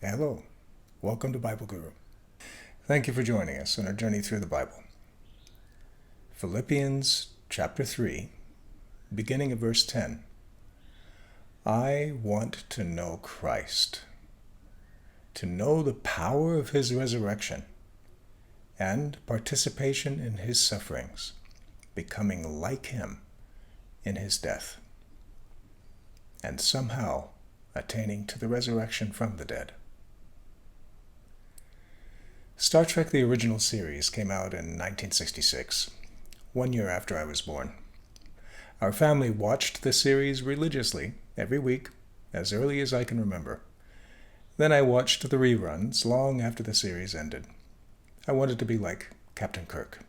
Hello, welcome to Bible Guru. Thank you for joining us on our journey through the Bible. Philippians chapter 3, beginning at verse 10. I want to know Christ, to know the power of his resurrection and participation in his sufferings, becoming like him in his death, and somehow attaining to the resurrection from the dead. Star Trek the original series came out in 1966, 1 year after I was born. Our family watched the series religiously every week, as early as I can remember. Then I watched the reruns long after the series ended. I wanted to be like Captain Kirk.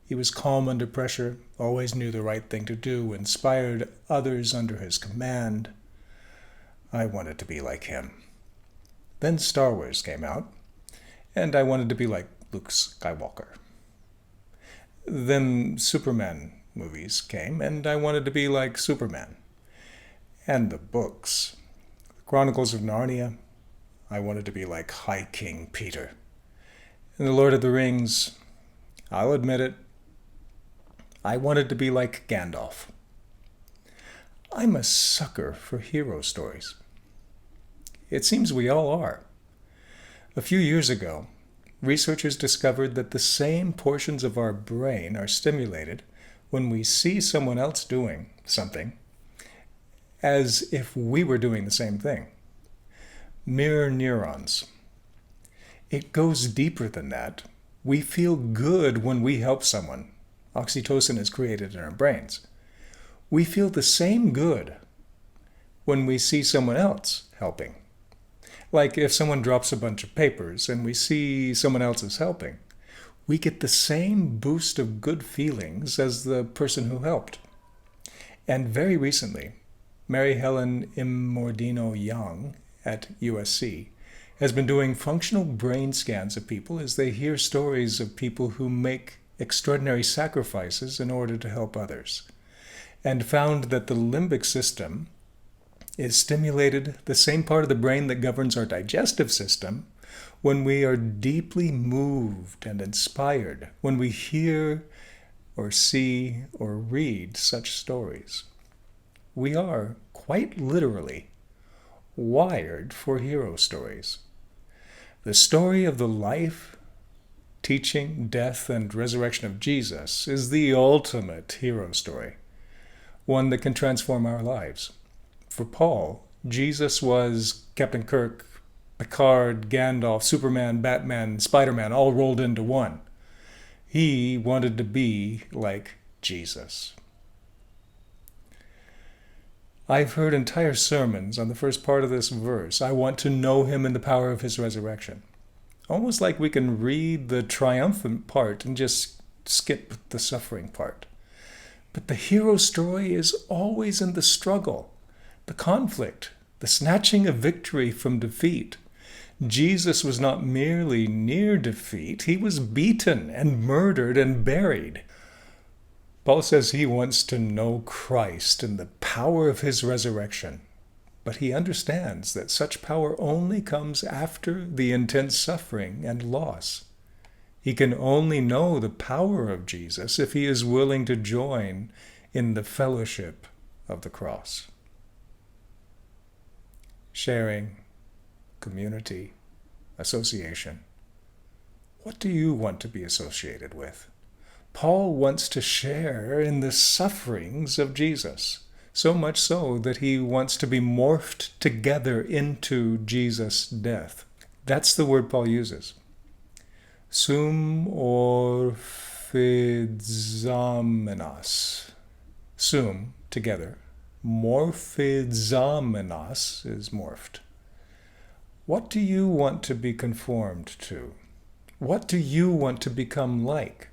He was calm under pressure, always knew the right thing to do, inspired others under his command. I wanted to be like him. Then Star Wars came out, and I wanted to be like Luke Skywalker. Then Superman movies came, and I wanted to be like Superman. And the books. Chronicles of Narnia, I wanted to be like High King Peter. And the Lord of the Rings, I'll admit it, I wanted to be like Gandalf. I'm a sucker for hero stories. It seems we all are. A few years ago, researchers discovered that the same portions of our brain are stimulated when we see someone else doing something as if we were doing the same thing. Mirror neurons. It goes deeper than that. We feel good when we help someone. Oxytocin is created in our brains. We feel the same good when we see someone else helping. Like if someone drops a bunch of papers and we see someone else is helping, we get the same boost of good feelings as the person who helped. And very recently, Mary Helen Immordino Young at USC has been doing functional brain scans of people as they hear stories of people who make extraordinary sacrifices in order to help others, and found that the limbic system is stimulated, the same part of the brain that governs our digestive system, when we are deeply moved and inspired, when we hear or see or read such stories. We are, quite literally, wired for hero stories. The story of the life, teaching, death, and resurrection of Jesus is the ultimate hero story, one that can transform our lives. For Paul, Jesus was Captain Kirk, Picard, Gandalf, Superman, Batman, Spider-Man, all rolled into one. He wanted to be like Jesus. I've heard entire sermons on the first part of this verse. I want to know him in the power of his resurrection. Almost like we can read the triumphant part and just skip the suffering part. But the hero story is always in the struggle, the conflict, the snatching of victory from defeat. Jesus was not merely near defeat, he was beaten and murdered and buried. Paul says he wants to know Christ and the power of his resurrection, but he understands that such power only comes after the intense suffering and loss. He can only know the power of Jesus if he is willing to join in the fellowship of the cross. Sharing, community, association. What do you want to be associated with? Paul wants to share in the sufferings of Jesus, so much so that he wants to be morphed together into Jesus' death. That's the word Paul uses. Sum orphizamenos. Sum, together. Morphizamenos is morphed. What do you want to be conformed to? What do you want to become like?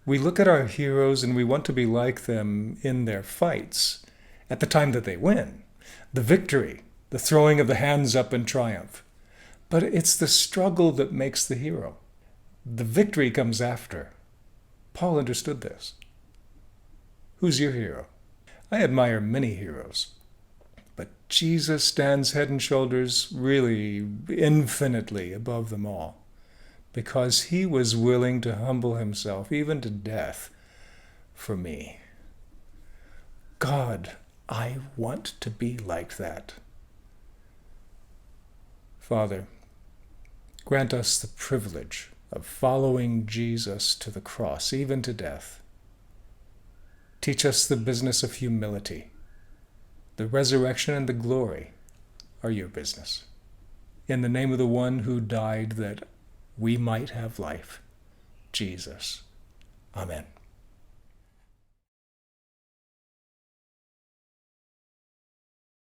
We look at our heroes and we want to be like them in their fights, at the time that they win. The victory, the throwing of the hands up in triumph. But it's the struggle that makes the hero. The victory comes after. Paul understood this. Who's your hero? I admire many heroes. But Jesus stands head and shoulders, really infinitely above them all, because he was willing to humble himself, even to death, for me. God, I want to be like that. Father, grant us the privilege of following Jesus to the cross, even to death. Teach us the business of humility. The resurrection and the glory are your business. In the name of the one who died that we might have life, Jesus. Amen.